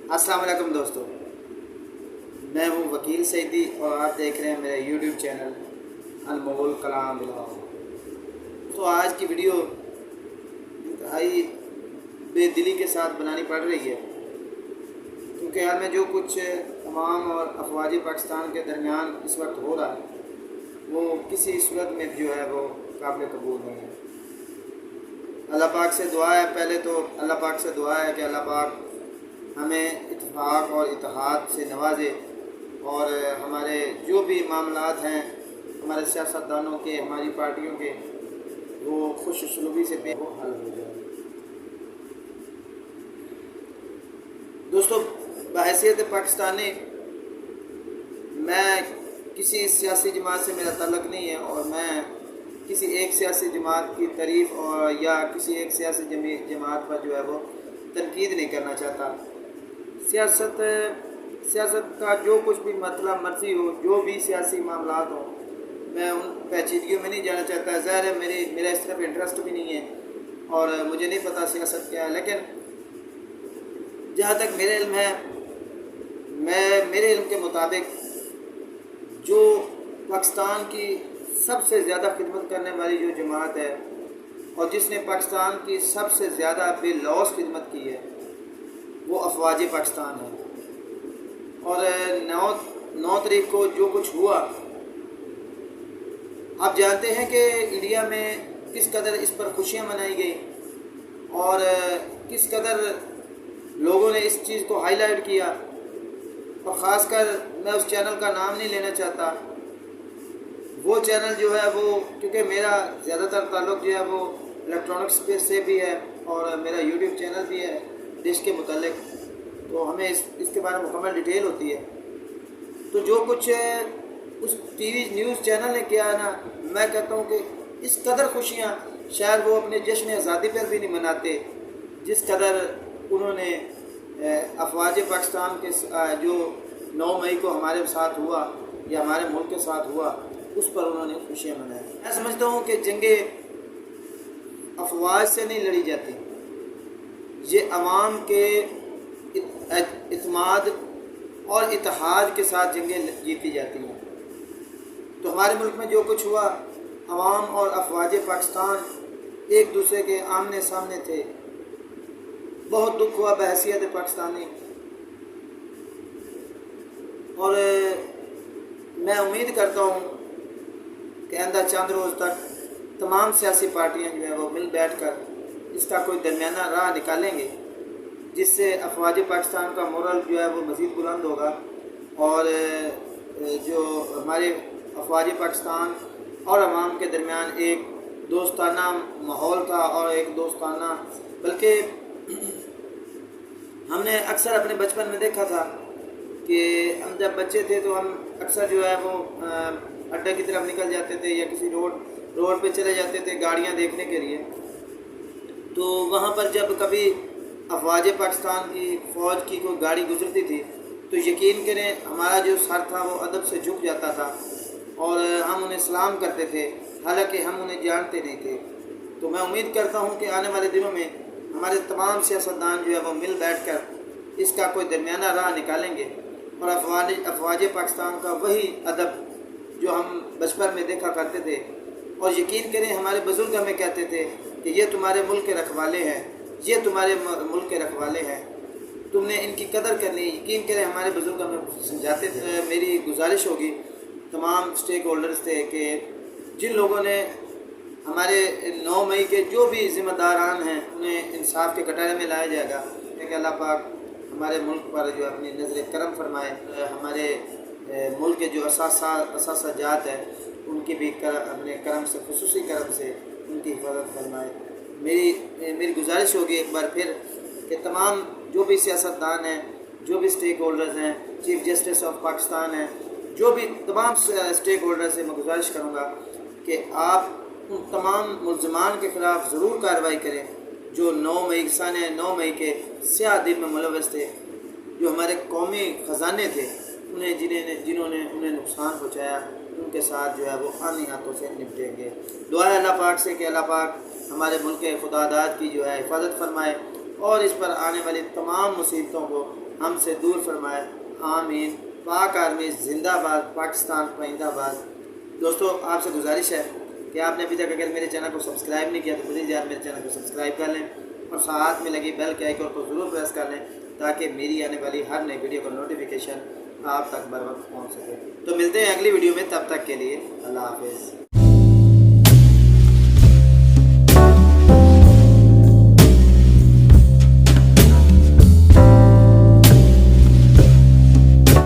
अस्सलाम वालेकुम दोस्तों, मैं हूँ वकील सईदी और आप देख रहे हैं मेरा यूट्यूब चैनल अनमोल कलाम ब्लॉग। तो आज की वीडियो इंतहाई बेदिली के साथ बनानी पड़ रही है क्योंकि हाल में जो कुछ अवाम और अफवाज पाकिस्तान के दरमियान इस वक्त हो रहा है वो किसी सूरत में जो है वो काबिल कबूल नहीं है। अल्लाह पाक से दुआ है, पहले तो अल्लाह पाक से दुआ है कि अल्लाह पाक हमें इत्तेफाक और इत्तेहाद से नवाजे और हमारे जो भी मामलात हैं हमारे सियासतदानों के, हमारी पार्टियों के, वो खुश सलूकी से वो हल हो जाए। दोस्तों, बहैसियत पाकिस्तानी मैं किसी सियासी जमात से मेरा ताल्लुक़ नहीं है और मैं किसी एक सियासी जमात की तारीफ़ और या किसी एक सियासी जमात पर जो है वो तनकीद नहीं करना चाहता। सियासत का जो कुछ भी मतलब मर्जी हो, जो भी सियासी मामलात हो, मैं उन पेचीदगियों में नहीं जाना चाहता। ज़ाहिर है मेरा इस तरफ इंटरेस्ट भी नहीं है और मुझे नहीं पता सियासत क्या है, लेकिन जहाँ तक मेरे इल्म है, मेरे इल्म के मुताबिक जो पाकिस्तान की सबसे ज़्यादा खिदमत करने वाली जो जमात है और जिसने पाकिस्तान की सबसे ज़्यादा बेलौस खिदमत की है वो अफवाज पाकिस्तान है। और 9 तारीख को जो कुछ हुआ, आप जानते हैं कि इंडिया में किस कदर इस पर खुशियां मनाई गई और किस कदर लोगों ने इस चीज़ को हाईलाइट किया। और ख़ासकर मैं उस चैनल का नाम नहीं लेना चाहता, वो चैनल जो है वो, क्योंकि मेरा ज़्यादातर ताल्लुक़ जो है वो इलेक्ट्रॉनिक्स स्पेस से भी है और मेरा यूट्यूब चैनल भी है देश के मुतालिक, तो हमें इसके बारे में मुकम्मल डिटेल होती है। तो जो कुछ उस टीवी न्यूज़ चैनल ने किया है ना, मैं कहता हूँ कि इस कदर खुशियाँ शायद वो अपने जश्न आज़ादी पर भी नहीं मनाते जिस कदर उन्होंने अफवाज पाकिस्तान के जो 9 मई को हमारे साथ हुआ या हमारे मुल्क के साथ हुआ उस पर उन्होंने खुशियाँ मनाई। मैं समझता हूँ कि जंगे अफवाज से नहीं लड़ी जाती, ये अवाम के इत्माद और इत्तेहाद के साथ जंगें जीती जाती हैं। तो हमारे मुल्क में जो कुछ हुआ, अवाम और अफवाज पाकिस्तान एक दूसरे के आमने सामने थे, बहुत दुख हुआ बहैसियत पाकिस्तानी। और मैं उम्मीद करता हूँ कि आइंदा चंद रोज़ तक तमाम सियासी पार्टियाँ जो है वो मिल बैठ कर इसका कोई दरमियाना राह निकालेंगे जिससे अफवाज पाकिस्तान का मोरल जो है वो मज़ीद बुलंद होगा और जो हमारे अफवाज पाकिस्तान और अवाम के दरमियान एक दोस्ताना माहौल था और एक दोस्ताना, बल्कि हमने अक्सर अपने बचपन में देखा था कि हम जब बच्चे थे तो हम अक्सर जो है वो अड्डे की तरफ निकल जाते थे या किसी रोड पे चले जाते थे गाड़ियाँ देखने के लिए। तो वहाँ पर जब कभी अफवाज पाकिस्तान की फ़ौज की कोई गाड़ी गुजरती थी तो यकीन करें हमारा जो सर था वो अदब से झुक जाता था और हम उन्हें सलाम करते थे, हालांकि हम उन्हें जानते नहीं थे। तो मैं उम्मीद करता हूँ कि आने वाले दिनों में हमारे तमाम सियासतदान जो है वो मिल बैठ कर इसका कोई दरमियाना राह निकालेंगे और अफवाज पाकिस्तान का वही अदब जो हम बचपन में देखा करते थे, और यकीन करें हमारे बुज़ुर्ग हमें कहते थे कि ये तुम्हारे मुल्क के रखवाले हैं, ये तुम्हारे मुल्क के रखवाले हैं, तुमने इनकी कदर करनी है। यकीन करें हमारे बुज़ुर्ग हमें समझाते थे। मेरी गुजारिश होगी तमाम स्टेक होल्डर्स थे कि जिन लोगों ने हमारे 9 मई के जो भी ज़िम्मेदारान हैं उन्हें इंसाफ के कटहरे में लाया जाएगा कि अल्लाह पाक हमारे मुल्क पर जो अपनी नज़र करम फरमाए, हमारे मुल्क के जो असासाजात है उनकी भी अपने करम से, खुसूसी करम से उनकी हिफाजत फरमाए। मेरी गुजारिश होगी एक बार फिर कि तमाम जो भी सियासतदान हैं, जो भी स्टेक होल्डर्स हैं, चीफ जस्टिस ऑफ पाकिस्तान हैं, जो भी तमाम स्टेक होल्डर्स से मैं गुजारिश करूँगा कि आप उन तमाम मुल्ज़मान के ख़िलाफ़ ज़रूर कार्रवाई करें जो 9 मई के स्याह दिन में मुलव्वस थे, जो हमारे कौमी ख़जाने थे, जिन्होंने उन्हें नुकसान पहुँचाया, उनके साथ जो है वो आनी हाथों से निपटेंगे। दुआ है अल्लाह पाक से कि अल्लाह पाक हमारे मुल्क खुदादाद की जो है हिफाजत फरमाए اور اس پر آنے والی تمام مصیبتوں کو ہم سے دور فرمائے، آمین۔ پاک آرمی زندہ باد، پاکستان پائندہ آباد۔ دوستو آپ سے گزارش ہے کہ آپ نے ابھی تک اگر میرے چینل کو سبسکرائب نہیں کیا تو پلیز یار میرے چینل کو سبسکرائب کر لیں اور ساتھ میں لگی بیل کے آئیکن کو ضرور پریس کر لیں تاکہ میری آنے والی ہر نئی ویڈیو کا نوٹیفیکیشن آپ تک بر وقت پہنچ سکے۔ تو ملتے ہیں اگلی ویڈیو میں، تب تک کے لیے اللہ حافظ۔